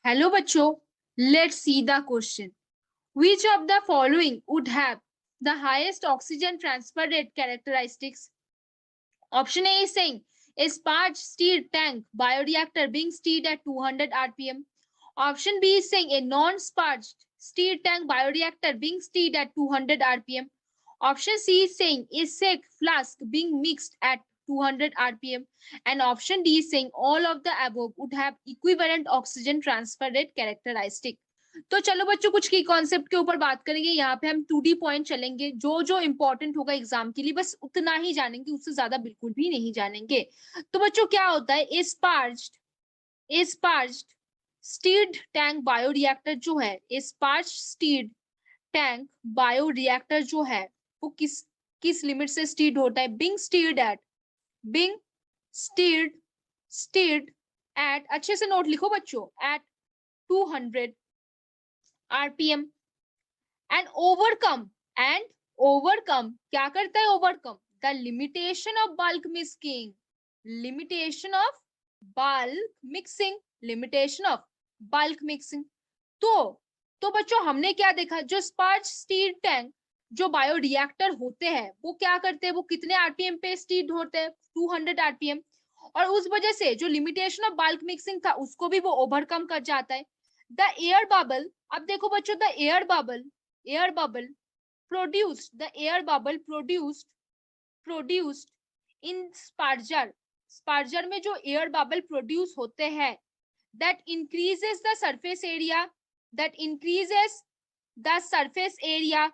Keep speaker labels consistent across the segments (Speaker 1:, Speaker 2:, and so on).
Speaker 1: Hello बच्चों, let's see the question. Which of the following would have the highest oxygen transfer rate characteristics? Option A is saying a sparge steered tank bioreactor being steered at 200 rpm. Option B is saying a non-sparged steered tank bioreactor being steered at 200 rpm. Option C is saying a sec flask being mixed at 200 rpm. And option D is saying all of the above would have equivalent oxygen transfer rate characteristic. तो चलो बच्चों कुछ की concept के ऊपर बात करेंगे. यहाँ पे हम 2D पॉइंट चलेंगे. जो जो इंपॉर्टेंट होगा एग्जाम के लिए बस उतना ही जानेंगे, उससे ज्यादा बिल्कुल भी नहीं जानेंगे. तो बच्चों क्या होता है स्पार्ज्ड स्टीर्ड टैंक बायोरिएक्टर जो है, स्पार्ज्ड स्टीर्ड टैंक बायोरिएक्टर जो है वो किस लिमिट से स्टीर्ड होता है? बिंग स्टीर्ड एट, अच्छे से नोट लिखो बच्चों, एट 200 rpm and overcome क्या करता है? Overcome the limitation of bulk mixing. तो बच्चों हमने क्या देखा? जो स्पार्ज स्टील टैंक जो बायोरिएक्टर होते हैं वो क्या करते हैं? वो कितने आरपीएम पे स्टीर्ड होते हैं? 200 आरपीएम. और उस वजह से जो लिमिटेशन ऑफ बल्क मिक्सिंग था उसको भी वो ओवरकम कर जाता है. द एयर बबल, अब देखो बच्चों, the air bubble produced in sparger में जो एयर बबल प्रोड्यूस होते हैं, that increases the surface area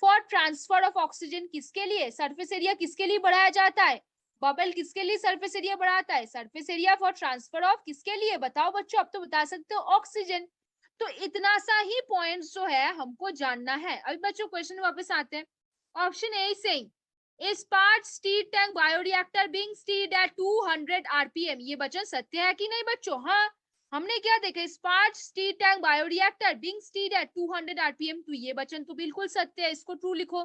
Speaker 1: for transfer of oxygen. किसके लिए सरफेस एरिया किसके लिए बढ़ाया जाता है? बबल किसके लिए सरफेस एरिया बढ़ाता है? Surface area for transfer of किसके लिए? बताओ बच्चों, अब तो बता सकते हो, ऑक्सीजन. तो इतना सा ही पॉइंट्स जो है हमको जानना है. अभी बच्चों क्वेश्चन वापस आते हैं. Option A saying a sparge stirred tank bioreactor being stirred at 200 RPM. ये बच्चों सत्य है कि नहीं बच्चों? हाँ, हमने क्या देखा? Sparge stirred tank bioreactor being stirred at 200 RPM. तो ये बच्चों तो बिल्कुल सत्य है, इसको ट्रू लिखो.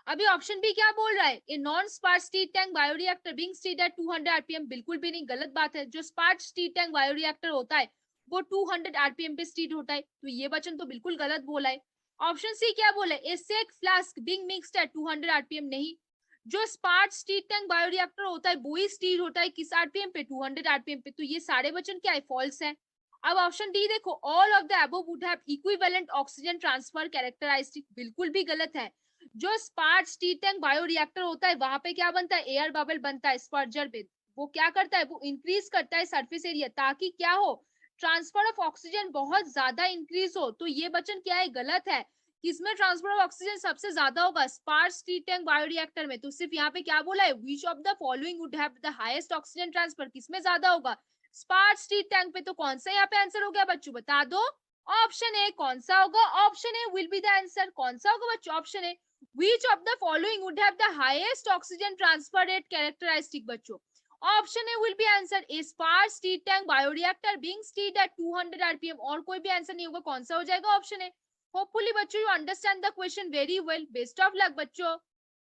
Speaker 1: अभी ऑप्शन बी क्या बोल रहा है? A non sparge stirred tank bioreactor being stirred at 200 RPM. बिल्कुल भी नहीं, गलत बात है. जो स्पार्ज स्टीर्ड टैंक बायोरिएक्टर होता है वो 200 आरपीएम पे स्टीर्ड होता है. तो ये वचन तो बिल्कुल गलत बोला है. ऑप्शन सी क्या बोला है? A shake flask being mixed at 200 RPM. नहीं, जो स्पार्ज स्टीर्ड टैंक बायोरिएक्टर होता है वो ही स्टीर्ड होता है किस आरपीएम पे? 200 आरपीएम पे. तो ये सारे वचन क्या है? फॉल्स है. अब ऑप्शन डी देखो, all of the above would have equivalent oxygen transfer characteristic. बिल्कुल भी गलत है. जो स्पार्ज स्टीर्ड टैंक बायोरिएक्टर होता है वहां पे क्या बनता है? एयर बबल बनता है स्पर्जर पे. वो क्या करता है? वो इंक्रीज करता है सरफेस एरिया ताकि क्या हो? ट्रांसफर ऑफ ऑक्सीजन बहुत ज्यादा इंक्रीज हो. तो ये वचन क्या है? गलत है. किसमें ट्रांसफर ऑफ ऑक्सीजन सबसे ज्यादा होगा? स्पार्ज स्टीर्ड टैंक बायोरिएक्टर में. तो सिर्फ यहाँ पे क्या बोला है? Which of the following would have the highest oxygen transfer. किसमें ज्यादा होगा? स्पार्ज स्टीर्ड टैंक पे. तो कौन सा यहाँ पे आंसर हो गया बच्चों? बता दो. Option A. कौन सा होगा? Option A will be the answer. कौन सा होगा बच्चों? Option A. Which of the following would have the highest oxygen transfer rate characteristic बच्चों? Option A will be answer. A sparge stirred tank bioreactor being stirred at 200 RPM. और कोई भी answer नहीं होगा. कौन सा हो जाएगा? Option A. होपफुली बच्चों you understand the question very well. Best of luck बच्चों.